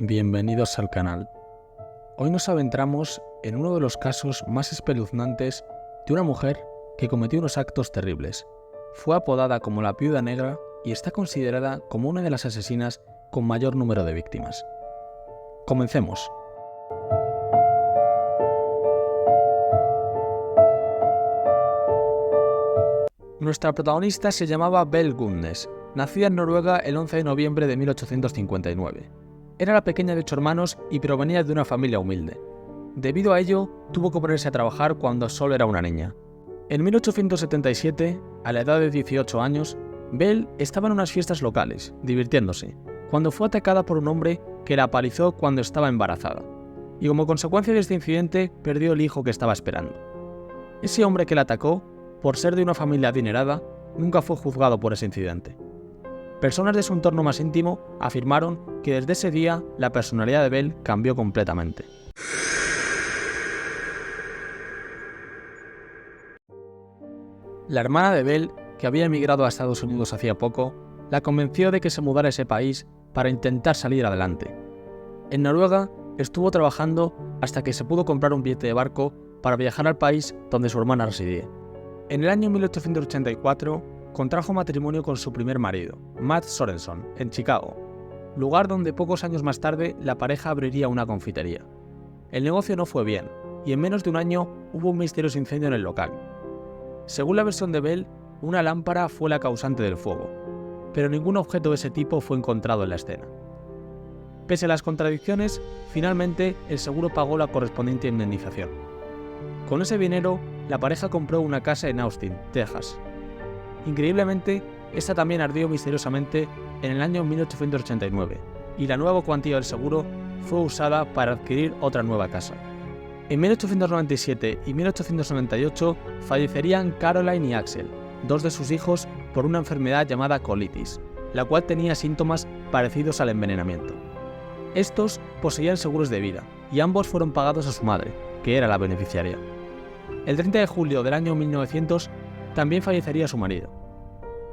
Bienvenidos al canal. Hoy nos adentramos en uno de los casos más espeluznantes de una mujer que cometió unos actos terribles. Fue apodada como la Viuda Negra y está considerada como una de las asesinas con mayor número de víctimas. Comencemos. Nuestra protagonista se llamaba Belle Gunnes, nacida en Noruega el 11 de noviembre de 1859. Era la pequeña de 8 hermanos y provenía de una familia humilde. Debido a ello, tuvo que ponerse a trabajar cuando solo era una niña. En 1877, a la edad de 18 años, Belle estaba en unas fiestas locales, divirtiéndose, cuando fue atacada por un hombre que la apalizó cuando estaba embarazada. Y como consecuencia de este incidente, perdió el hijo que estaba esperando. Ese hombre que la atacó, por ser de una familia adinerada, nunca fue juzgado por ese incidente. Personas de su entorno más íntimo afirmaron que desde ese día la personalidad de Belle cambió completamente. La hermana de Belle, que había emigrado a Estados Unidos hacía poco, la convenció de que se mudara a ese país para intentar salir adelante. En Noruega estuvo trabajando hasta que se pudo comprar un billete de barco para viajar al país donde su hermana residía. En el año 1884, contrajo matrimonio con su primer marido, Matt Sorenson, en Chicago, lugar donde pocos años más tarde la pareja abriría una confitería. El negocio no fue bien, y en menos de un año hubo un misterioso incendio en el local. Según la versión de Belle, una lámpara fue la causante del fuego, pero ningún objeto de ese tipo fue encontrado en la escena. Pese a las contradicciones, finalmente el seguro pagó la correspondiente indemnización. Con ese dinero, la pareja compró una casa en Austin, Texas. Increíblemente, esta también ardió misteriosamente en el año 1889, y la nueva cuantía del seguro fue usada para adquirir otra nueva casa. En 1897 y 1898 fallecerían Caroline y Axel, dos de sus hijos, por una enfermedad llamada colitis, la cual tenía síntomas parecidos al envenenamiento. Estos poseían seguros de vida, y ambos fueron pagados a su madre, que era la beneficiaria. El 30 de julio del año 1900 también fallecería su marido.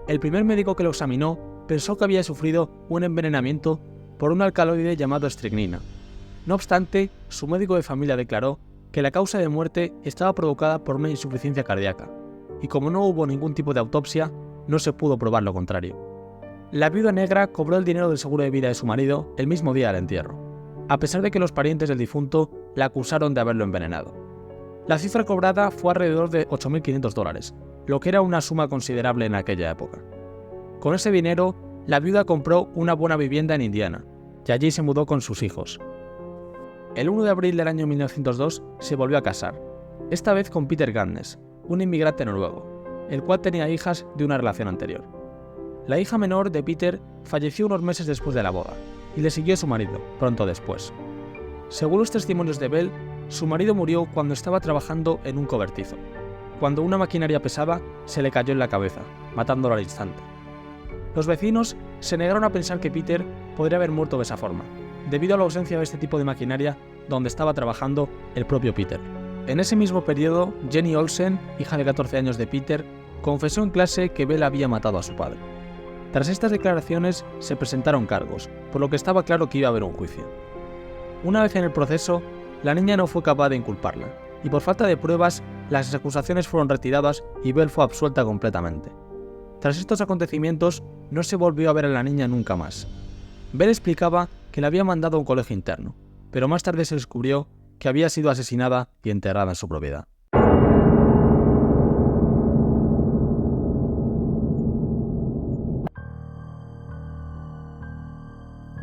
El primer médico que lo examinó pensó que había sufrido un envenenamiento por un alcaloide llamado estricnina. No obstante, su médico de familia declaró que la causa de muerte estaba provocada por una insuficiencia cardíaca, y como no hubo ningún tipo de autopsia, no se pudo probar lo contrario. La Viuda Negra cobró el dinero del seguro de vida de su marido el mismo día del entierro, a pesar de que los parientes del difunto la acusaron de haberlo envenenado. La cifra cobrada fue alrededor de $8.500, lo que era una suma considerable en aquella época. Con ese dinero, la viuda compró una buena vivienda en Indiana, y allí se mudó con sus hijos. El 1 de abril del año 1902 se volvió a casar, esta vez con Peter Gunnes, un inmigrante noruego, el cual tenía hijas de una relación anterior. La hija menor de Peter falleció unos meses después de la boda, y le siguió su marido, pronto después. Según los testimonios de Belle, su marido murió cuando estaba trabajando en un cobertizo, cuando una maquinaria pesada se le cayó en la cabeza, matándolo al instante. Los vecinos se negaron a pensar que Peter podría haber muerto de esa forma, debido a la ausencia de este tipo de maquinaria donde estaba trabajando el propio Peter. En ese mismo periodo, Jenny Olsen, hija de 14 años de Peter, confesó en clase que Belle había matado a su padre. Tras estas declaraciones se presentaron cargos, por lo que estaba claro que iba a haber un juicio. Una vez en el proceso, la niña no fue capaz de inculparla, y por falta de pruebas, las acusaciones fueron retiradas y Belle fue absuelta completamente. Tras estos acontecimientos, no se volvió a ver a la niña nunca más. Belle explicaba que la había mandado a un colegio interno, pero más tarde se descubrió que había sido asesinada y enterrada en su propiedad.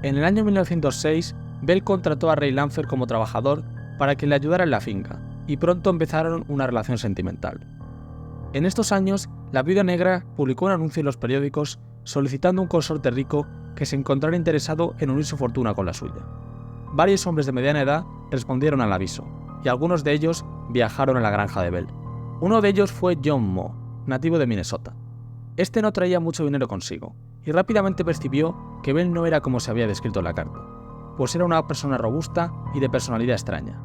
En el año 1906, Belle contrató a Ray Lanfer como trabajador para que le ayudara en la finca, y pronto empezaron una relación sentimental. En estos años, la Viuda Negra publicó un anuncio en los periódicos solicitando un consorte rico que se encontrara interesado en unir su fortuna con la suya. Varios hombres de mediana edad respondieron al aviso, y algunos de ellos viajaron a la granja de Belle. Uno de ellos fue John Moe, nativo de Minnesota. Este no traía mucho dinero consigo, y rápidamente percibió que Belle no era como se había descrito en la carta, pues era una persona robusta y de personalidad extraña.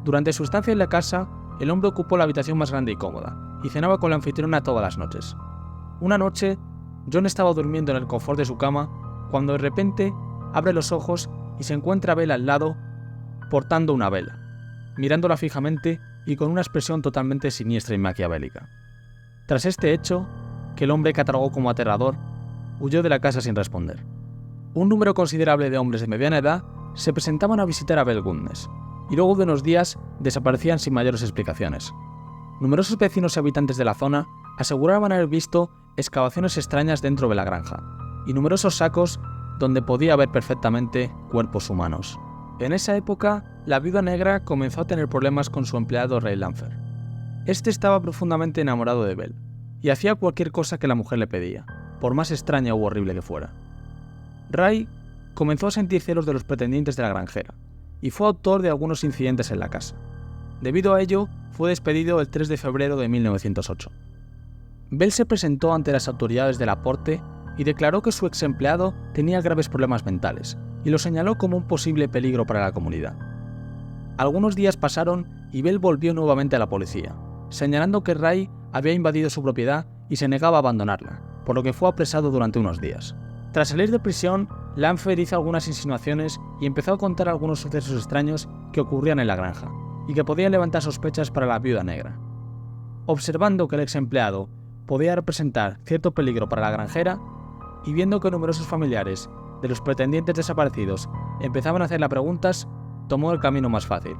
Durante su estancia en la casa, el hombre ocupó la habitación más grande y cómoda, y cenaba con la anfitriona todas las noches. Una noche, John estaba durmiendo en el confort de su cama, cuando de repente abre los ojos y se encuentra Bell al lado portando una vela, mirándola fijamente y con una expresión totalmente siniestra y maquiavélica. Tras este hecho, que el hombre catalogó como aterrador, huyó de la casa sin responder. Un número considerable de hombres de mediana edad se presentaban a visitar a Bell Goodness, y luego de unos días desaparecían sin mayores explicaciones. Numerosos vecinos y habitantes de la zona aseguraban haber visto excavaciones extrañas dentro de la granja, y numerosos sacos donde podía haber perfectamente cuerpos humanos. En esa época, la viuda negra comenzó a tener problemas con su empleado Ray Lanfer. Este estaba profundamente enamorado de Bell, y hacía cualquier cosa que la mujer le pedía, por más extraña u horrible que fuera. Ray comenzó a sentir celos de los pretendientes de la granjera, y fue autor de algunos incidentes en la casa. Debido a ello, fue despedido el 3 de febrero de 1908. Bell se presentó ante las autoridades del aporte y declaró que su ex empleado tenía graves problemas mentales, y lo señaló como un posible peligro para la comunidad. Algunos días pasaron y Bell volvió nuevamente a la policía, señalando que Ray había invadido su propiedad y se negaba a abandonarla, por lo que fue apresado durante unos días. Tras salir de prisión, Lanfer hizo algunas insinuaciones y empezó a contar algunos sucesos extraños que ocurrían en la granja, y que podían levantar sospechas para la viuda negra. Observando que el ex empleado podía representar cierto peligro para la granjera, y viendo que numerosos familiares de los pretendientes desaparecidos empezaban a hacerle preguntas, tomó el camino más fácil.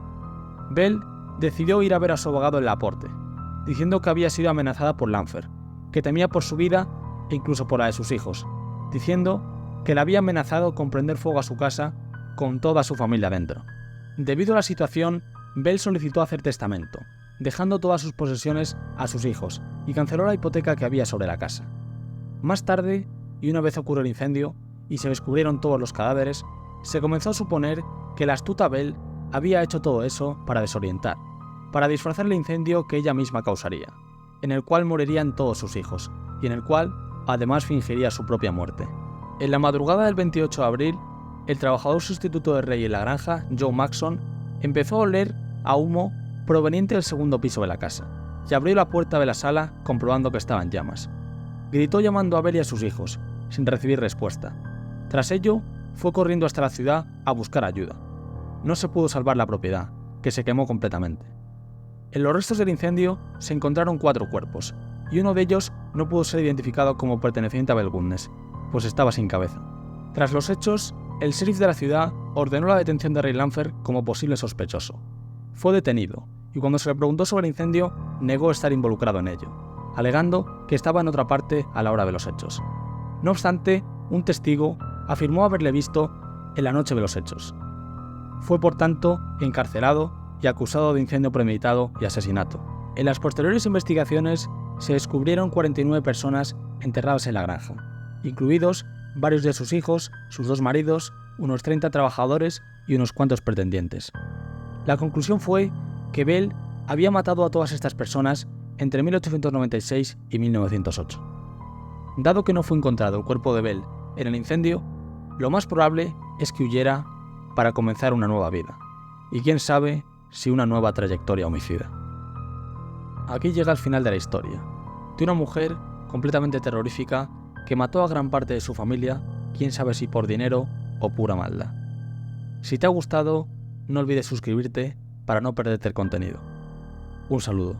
Bell decidió ir a ver a su abogado en la aporte, diciendo que había sido amenazada por Lanfer, que temía por su vida e incluso por la de sus hijos, diciendo que la había amenazado con prender fuego a su casa con toda su familia dentro. Debido a la situación, Bell solicitó hacer testamento, dejando todas sus posesiones a sus hijos, y canceló la hipoteca que había sobre la casa. Más tarde, y una vez ocurrió el incendio, y se descubrieron todos los cadáveres, se comenzó a suponer que la astuta Bell había hecho todo eso para desorientar, para disfrazar el incendio que ella misma causaría, en el cual morirían todos sus hijos, y en el cual además fingiría su propia muerte. En la madrugada del 28 de abril, el trabajador sustituto de Ray en la granja, Joe Maxson, empezó a oler a humo proveniente del segundo piso de la casa, y abrió la puerta de la sala comprobando que estaba en llamas. Gritó llamando a Bell y a sus hijos, sin recibir respuesta. Tras ello, fue corriendo hasta la ciudad a buscar ayuda. No se pudo salvar la propiedad, que se quemó completamente. En los restos del incendio se encontraron 4 cuerpos, y uno de ellos no pudo ser identificado como perteneciente a Bell Goodness, pues estaba sin cabeza. Tras los hechos, el sheriff de la ciudad ordenó la detención de Ray Lanfer como posible sospechoso. Fue detenido, y cuando se le preguntó sobre el incendio, negó estar involucrado en ello, alegando que estaba en otra parte a la hora de los hechos. No obstante, un testigo afirmó haberle visto en la noche de los hechos. Fue por tanto encarcelado y acusado de incendio premeditado y asesinato. En las posteriores investigaciones se descubrieron 49 personas enterradas en la granja, incluidos varios de sus hijos, sus 2 maridos, unos 30 trabajadores y unos cuantos pretendientes. La conclusión fue que Bell había matado a todas estas personas entre 1896 y 1908. Dado que no fue encontrado el cuerpo de Bell en el incendio, lo más probable es que huyera para comenzar una nueva vida, y quién sabe si una nueva trayectoria homicida. Aquí llega el final de la historia, de una mujer completamente terrorífica que mató a gran parte de su familia, quién sabe si por dinero o pura maldad. Si te ha gustado, no olvides suscribirte para no perderte el contenido. Un saludo.